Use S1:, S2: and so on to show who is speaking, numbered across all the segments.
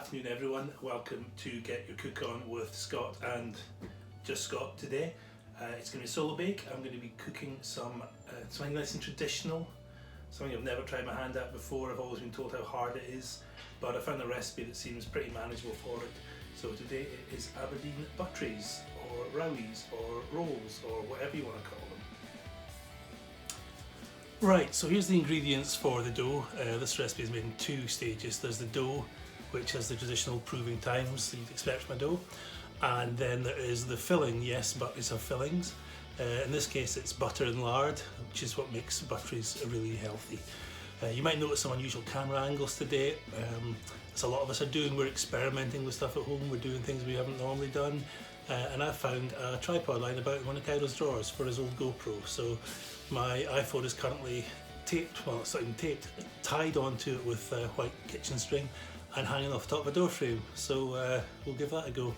S1: afternoon everyone, welcome to Get Your Cook On with Scott and just Scott today. It's going to be a solo bake. I'm going to be cooking something nice and traditional, something I've never tried my hand at before. I've always been told how hard it is, but I found a recipe that seems pretty manageable for it. So today it is Aberdeen Butteries or Rowies or Rolls or whatever you want to call them. Right, so here's the ingredients for the dough. This recipe is made in two stages. There's the dough, which has the traditional proving times that you'd expect from a dough, and then there is the filling. Yes, butteries have fillings. In this case it's butter and lard, which is what makes butteries really healthy. You might notice some unusual camera angles today. As a lot of us are doing, we're experimenting with stuff at home, we're doing things we haven't normally done. And I found a tripod lying about in one of Kyle's drawers for his old GoPro. So my iPhone is currently taped, well it's not even taped, tied onto it with white kitchen string and hanging off the top of a door frame. So we'll give that a go.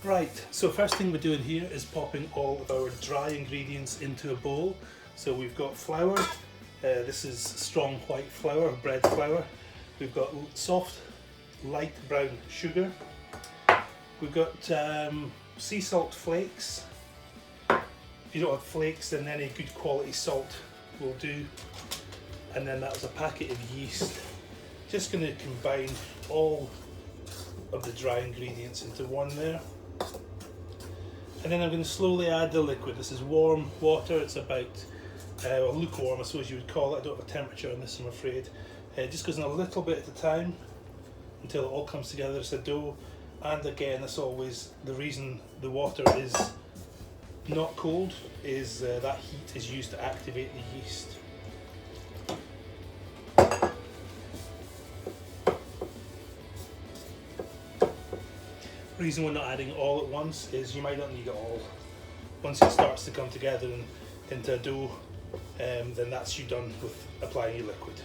S1: Right, so first thing we're doing here is popping all of our dry ingredients into a bowl. So we've got flour, this is strong white flour, bread flour. We've got soft light brown sugar. We've got sea salt flakes. If you don't have flakes, then any good quality salt will do. And then that was a packet of yeast. Just going to combine all of the dry ingredients into one there. And then I'm going to slowly add the liquid. This is warm water, it's about lukewarm I suppose you would call it. I don't have a temperature on this I'm afraid. It just goes in a little bit at a time until it all comes together as a dough. And again, as always, the reason the water is not cold is that heat is used to activate the yeast. The reason we're not adding it all at once is you might not need it all. Once it starts to come together and into a dough, then that's you done with applying your liquid.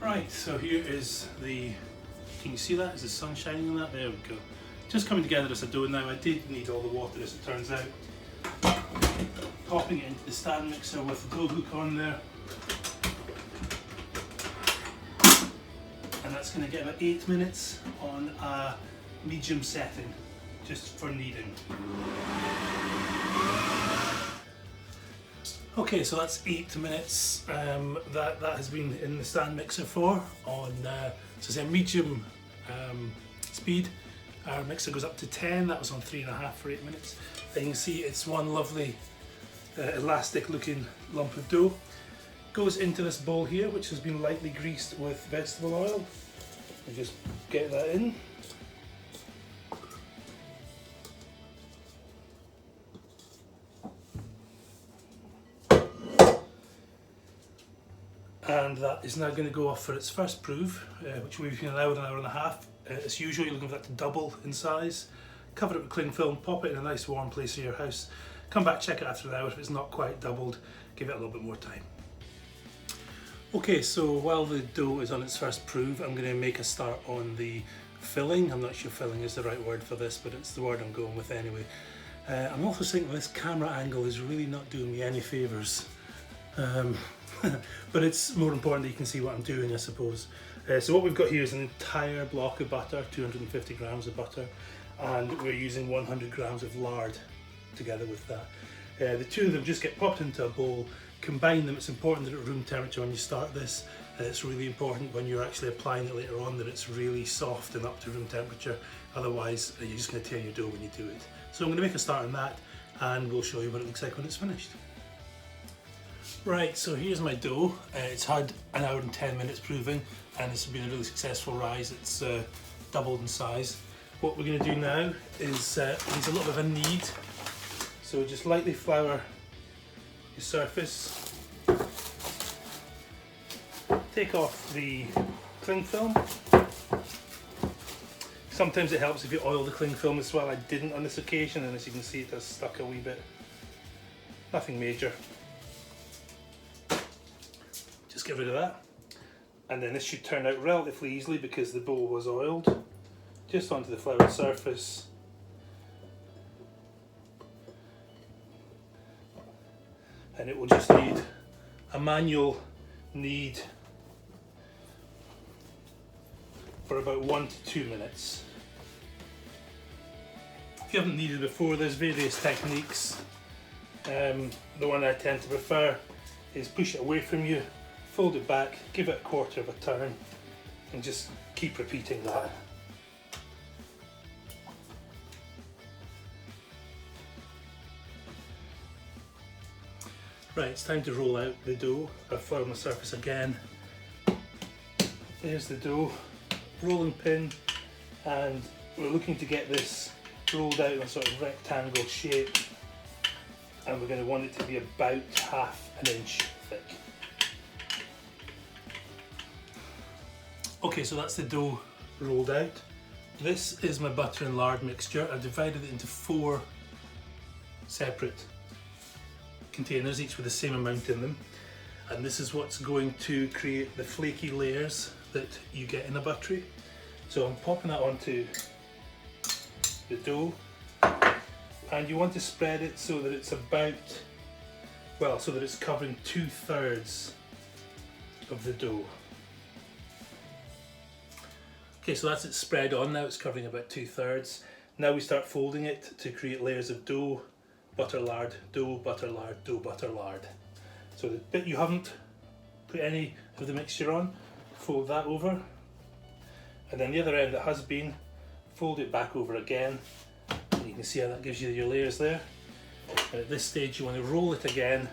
S1: Right, so here is the, can you see that? Is the sun shining on that? There we go. Just coming together as a dough now. I did need all the water as it turns out. Popping it into the stand mixer with the dough hook on there. And that's going to get about 8 minutes on a medium setting, just for kneading. Okay, so that's 8 minutes that has been in the stand mixer for on so say a medium speed. Our mixer goes up to 10, that was on 3.5 for 8 minutes. And you can see it's one lovely elastic looking lump of dough. Goes into this bowl here, which has been lightly greased with vegetable oil. And just get that in. And that is now going to go off for its first proof, which will be an hour and a half. As usual, you're looking for that to double in size. Cover it with cling film, pop it in a nice warm place in your house. Come back, check it after an hour. If it's not quite doubled, give it a little bit more time. Okay, so while the dough is on its first proof, I'm going to make a start on the filling. I'm not sure filling is the right word for this, but it's the word I'm going with anyway. I'm also thinking this camera angle is really not doing me any favours. But it's more important that you can see what I'm doing, I suppose. So what we've got here is an entire block of butter, 250 grams of butter, and we're using 100 grams of lard together with that. The two of them just get popped into a bowl, combine them. It's important that at room temperature when you start this, and it's really important when you're actually applying it later on that it's really soft and up to room temperature, otherwise you're just going to tear your dough when you do it. So I'm going to make a start on that and we'll show you what it looks like when it's finished. Right, so here's my dough. It's had an hour and 10 minutes proving and it's been a really successful rise. It's doubled in size. What we're going to do now is use a little bit of a knead. So just lightly flour your surface. Take off the cling film. Sometimes it helps if you oil the cling film as well. I didn't on this occasion, and as you can see it has stuck a wee bit. Nothing major. Just get rid of that, and then this should turn out relatively easily because the bowl was oiled. Just onto the floured surface. And it will just need a manual knead for about 1 to 2 minutes. If you haven't kneaded before, there's various techniques. The one I tend to prefer is push it away from you, fold it back, give it a quarter of a turn, and just keep repeating that. Right, it's time to roll out the dough. I've floured my surface again. There's the dough, rolling pin, and we're looking to get this rolled out in a sort of rectangle shape, and we're going to want it to be about half an inch thick. Okay, so that's the dough rolled out. This is my butter and lard mixture. I've divided it into 4 separate containers, each with the same amount in them, and this is what's going to create the flaky layers that you get in a buttery. So I'm popping that onto the dough, and you want to spread it so that it's about, well, so that it's covering 2/3 of the dough. Okay, so that's it spread on now, it's covering about 2/3. Now we start folding it to create layers of dough, butter, lard, dough, butter, lard, dough, butter, lard. So the bit you haven't put any of the mixture on, fold that over, and then the other end that has been, fold it back over again, and you can see how that gives you your layers there. And at this stage you want to roll it again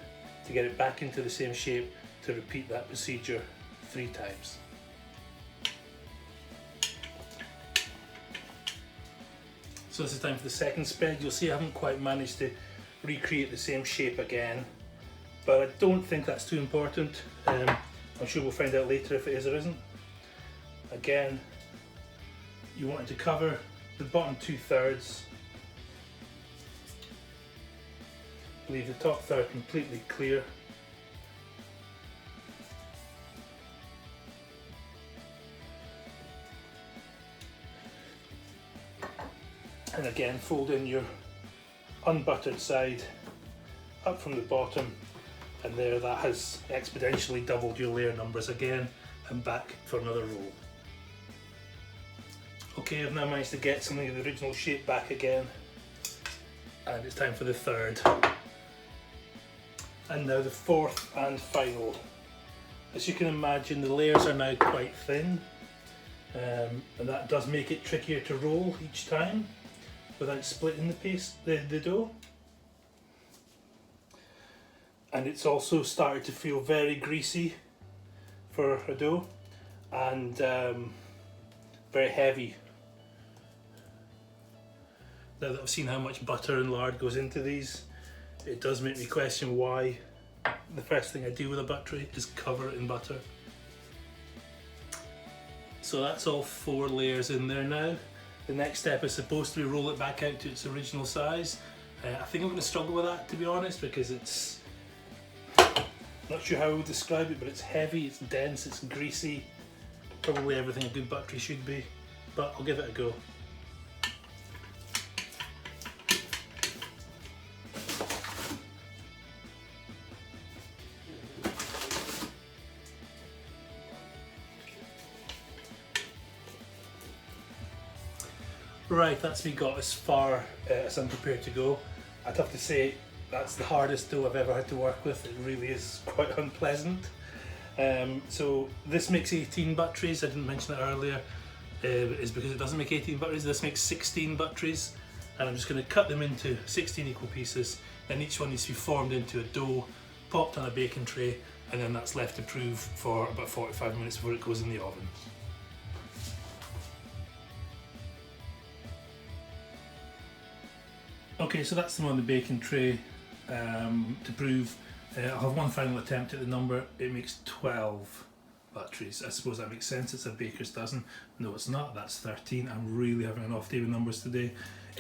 S1: to get it back into the same shape, to repeat that procedure 3 times. So this is time for the second spread. You'll see I haven't quite managed to recreate the same shape again, but I don't think that's too important. I'm sure we'll find out later if it is or isn't. Again, you want it to cover the bottom 2/3, leave the top third completely clear. And again, fold in your unbuttered side up from the bottom, and there, that has exponentially doubled your layer numbers again, and back for another roll. Okay, I've now managed to get something of the original shape back again, and it's time for the third. And now the fourth and final. As you can imagine, the layers are now quite thin, and that does make it trickier to roll each time without splitting the dough. And it's also started to feel very greasy for a dough, and very heavy. Now that I've seen how much butter and lard goes into these, it does make me question why the first thing I do with a buttery is cover it in butter. So that's all 4 layers in there now. The next step is supposed to be roll it back out to its original size. I think I'm going to struggle with that, to be honest, because it's, not sure how I would describe it, but it's heavy, it's dense, it's greasy, probably everything a good buttery should be, but I'll give it a go. Right, that's me got as far as I'm prepared to go. I'd have to say that's the hardest dough I've ever had to work with. It really is quite unpleasant. So this makes 18 butteries. I didn't mention it earlier. Is because it doesn't make 18 butteries. This makes 16 butteries, and I'm just going to cut them into 16 equal pieces. Then each one needs to be formed into a dough, popped on a baking tray, and then that's left to prove for about 45 minutes before it goes in the oven. Okay, so that's them on the baking tray to prove. I'll have one final attempt at the number. It makes 12 butteries. I suppose that makes sense, it's a baker's dozen. No, it's not, that's 13. I'm really having an off day with numbers today.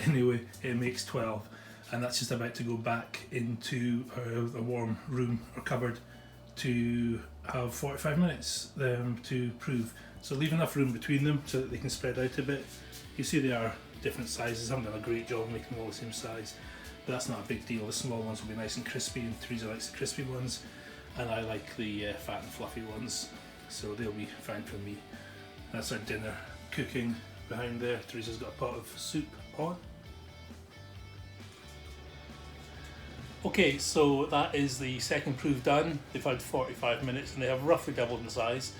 S1: Anyway, it makes 12, and that's just about to go back into a warm room or cupboard to have 45 minutes to prove. So leave enough room between them so that they can spread out a bit. You see they are different sizes. I haven't done a great job making them all the same size, but that's not a big deal. The small ones will be nice and crispy, and Teresa likes the crispy ones, and I like the fat and fluffy ones, so they'll be fine for me. That's our dinner cooking behind there. Teresa's got a pot of soup on. Okay, so that is the second proof done. They've had 45 minutes and they have roughly doubled in size.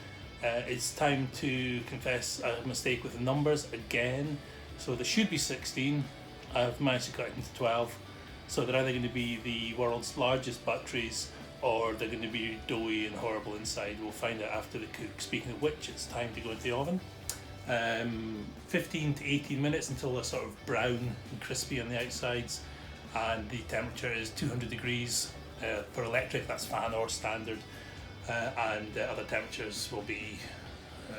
S1: It's time to confess a mistake with the numbers again. So there should be 16. I've managed to cut it into 12. So they're either going to be the world's largest butteries or they're going to be doughy and horrible inside. We'll find out after the cook. Speaking of which, it's time to go into the oven. 15 to 18 minutes until they're sort of brown and crispy on the outsides. And the temperature is 200 degrees. For electric, that's fan or standard. And other temperatures will be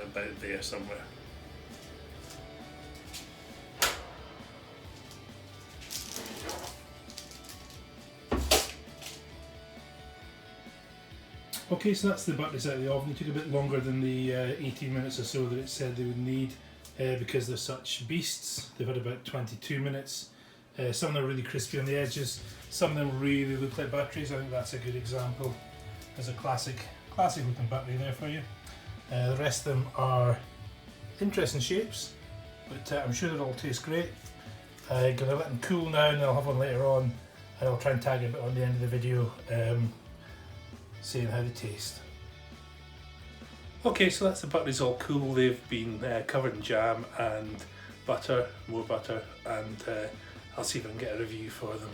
S1: about there somewhere. Okay, so that's the butteries out of the oven. It took a bit longer than the 18 minutes or so that it said they would need because they're such beasts. They've had about 22 minutes. Some of them are really crispy on the edges. Some of them really look like butteries. I think that's a good example. There's a classic looking buttery there for you. The rest of them are interesting shapes, but I'm sure they'll all taste great. I'm going to let them cool now and I'll have one later on. And I'll try and tag a bit on the end of the video saying how they taste. Okay, so that's the butteries all cool. They've been covered in jam and butter, more butter, and I'll see if I can get a review for them.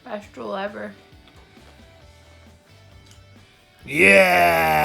S2: Best roll ever.
S1: Yeah!